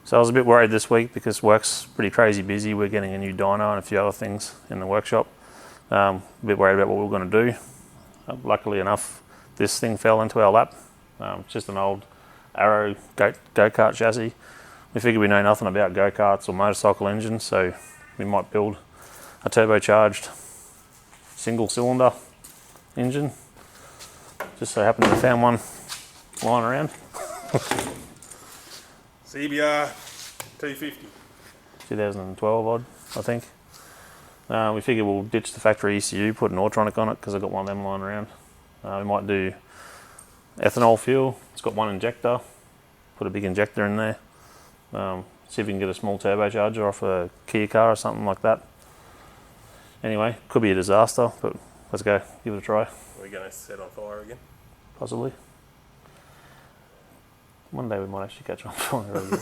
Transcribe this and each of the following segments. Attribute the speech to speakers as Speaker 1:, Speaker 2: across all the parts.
Speaker 1: So I was a bit worried this week because work's pretty crazy busy. We're getting a new dyno and a few other things in the workshop. A bit worried about what we were going to do. Luckily enough, this thing fell into our lap. It's just an old Arrow go-kart chassis. We figured we know nothing about go-karts or motorcycle engines, so we might build a turbocharged single-cylinder engine. Just so happened to have found one lying around.
Speaker 2: CBR 250.
Speaker 1: 2012 odd, I think. We figure we'll ditch the factory ECU, put an Autronic on it because I've got one of them lying around. We might do ethanol fuel. It's got one injector. Put a big injector in there. See if we can get a small turbocharger off a Kia car or something like that. Anyway, could be a disaster, but let's go, give it a try.
Speaker 2: Are we going to set on fire again?
Speaker 1: Possibly. One day we might actually catch on fire again.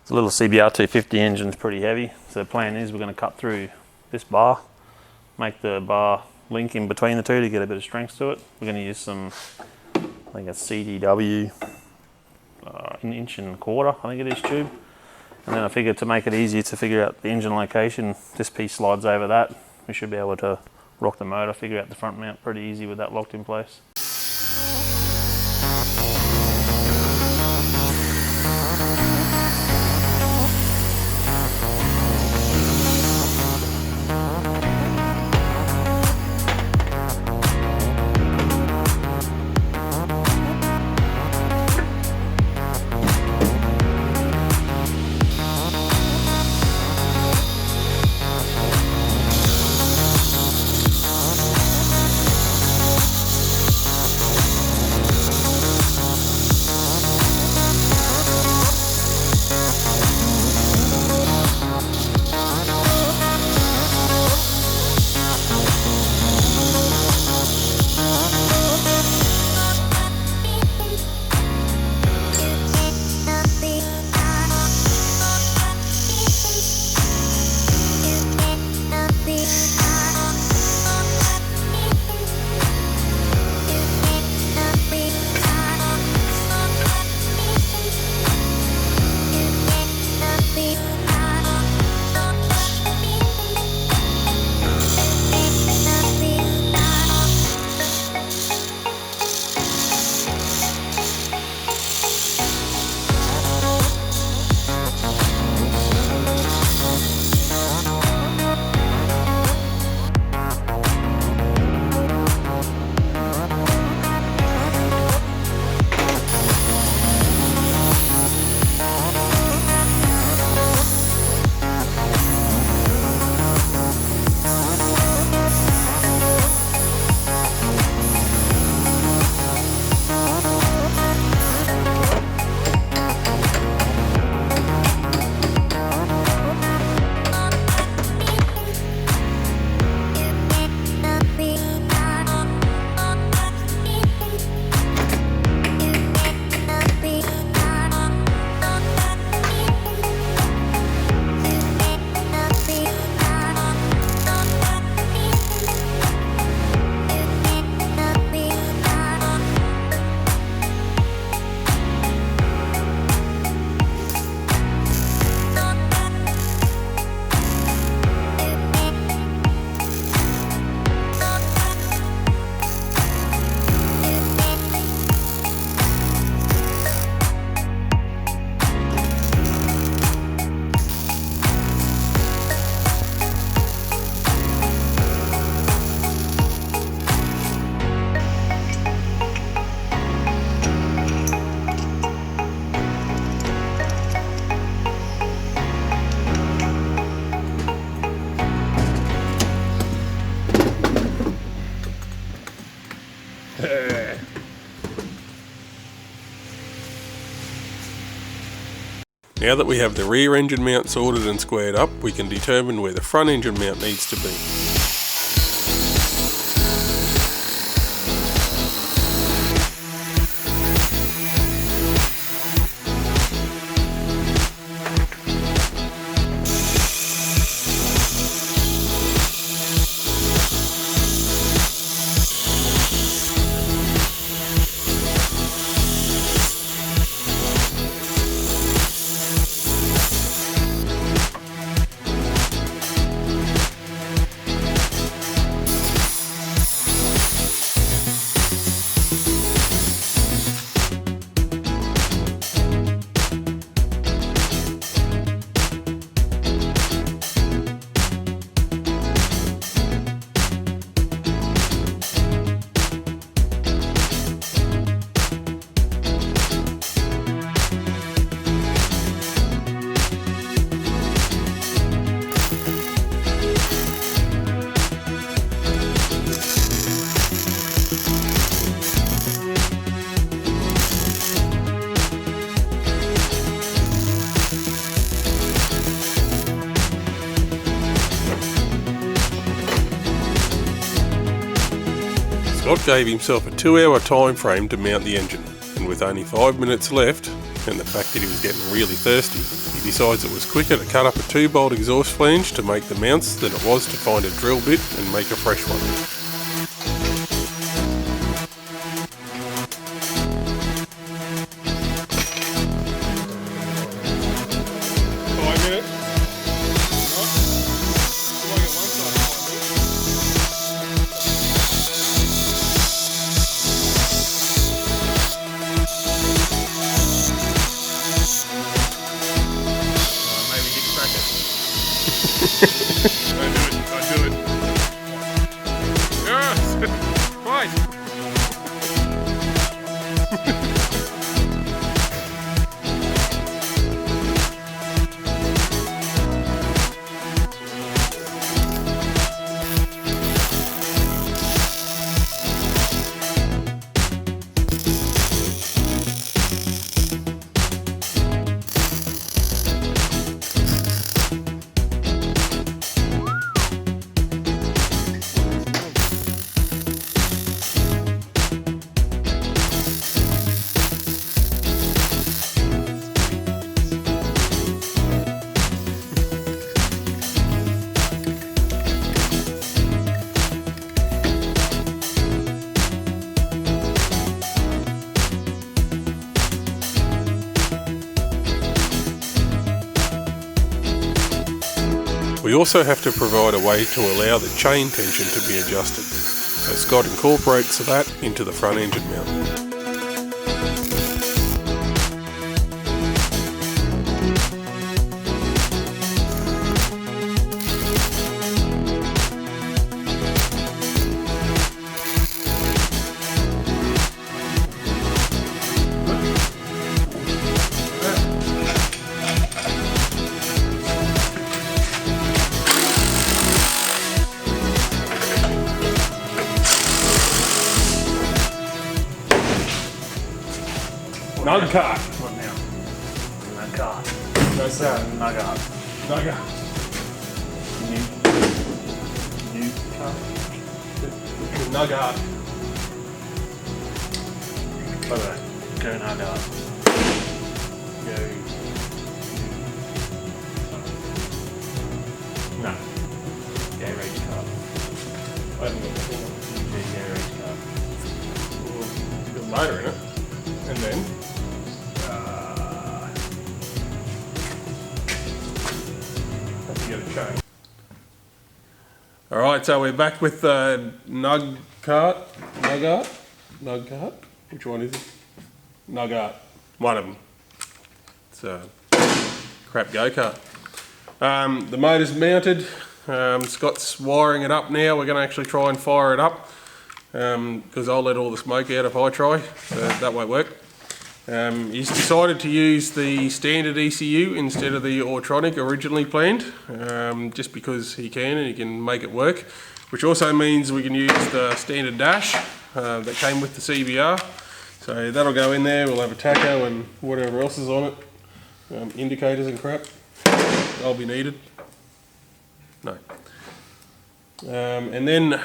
Speaker 1: The little CBR 250 engine's pretty heavy, so the plan is we're going to cut through this bar, make the bar link in between the two to get a bit of strength to it. We're going to use some, I think a CDW, an 1.25 inch, I think it is, tube. And then I figured to make it easier to figure out the engine location, this piece slides over that. We should be able to rock the motor, figure out the front mount pretty easy with that locked in place.
Speaker 2: Now that we have the rear engine mount sorted and squared up, we can determine where the front engine mount needs to be. Scott gave himself a 2-hour time frame to mount the engine, and with only 5 minutes left, and the fact that he was getting really thirsty, he decides it was quicker to cut up a 2-bolt exhaust flange to make the mounts than it was to find a drill bit and make a fresh one. 5 minutes. Don't do it. Yes! Right! We also have to provide a way to allow the chain tension to be adjusted, so Scott incorporates that into the front engine mount. NuggKart.
Speaker 1: What now? NuggKart.
Speaker 2: NuggKart.
Speaker 1: NuggKart.
Speaker 2: NuggKart. NuggKart.
Speaker 1: By the way, go NuggKart. Go. No. Go race car.
Speaker 2: I haven't got the thing on.
Speaker 1: Go race car.
Speaker 2: You've got motor in it. And then have to get a chain. Alright, so we're back with NuggKart. NuggKart? Which one is it? NuggKart. One of them. It's a crap go-kart. The motor's mounted. Scott's wiring it up now. We're going to actually try and fire it up. Because I'll let all the smoke out if I try, so that won't work. He's decided to use the standard ECU instead of the Autronic originally planned, just because he can and he can make it work, which also means we can use the standard dash that came with the CBR. So that'll go in there. We'll have a tacho and whatever else is on it, indicators and crap. They'll be needed. No. And then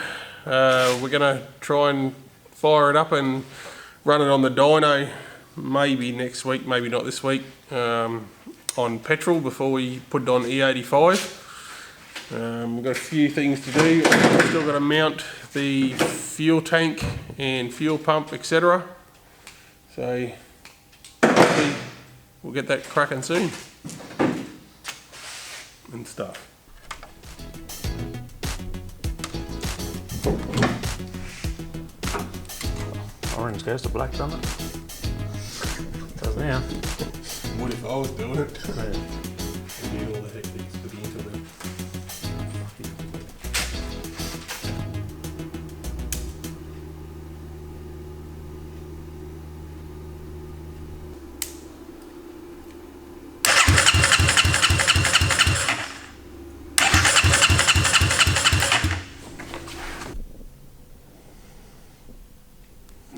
Speaker 2: we're going to try and fire it up and run it on the dyno maybe next week, maybe not this week, on petrol before we put it on E85. We've got a few things to do. We've still got to mount the fuel tank and fuel pump, etc. So hopefully we'll get that cracking soon and stuff.
Speaker 1: Orange goes to black, doesn't it? Does now.
Speaker 2: What if I was doing it?
Speaker 1: Yeah.
Speaker 2: Need all the hectics for the internet.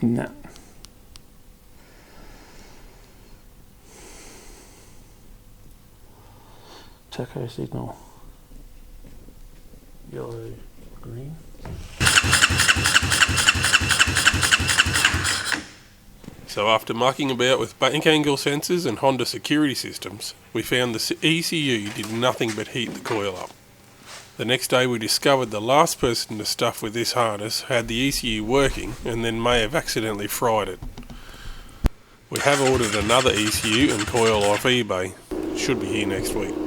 Speaker 1: No. Tacho signal. Yellow, green.
Speaker 2: So after mucking about with bank angle sensors and Honda security systems, we found the ECU did nothing but heat the coil up. The next day we discovered the last person to stuff with this harness had the ECU working and then may have accidentally fried it. We have ordered another ECU and coil off eBay. Should be here next week.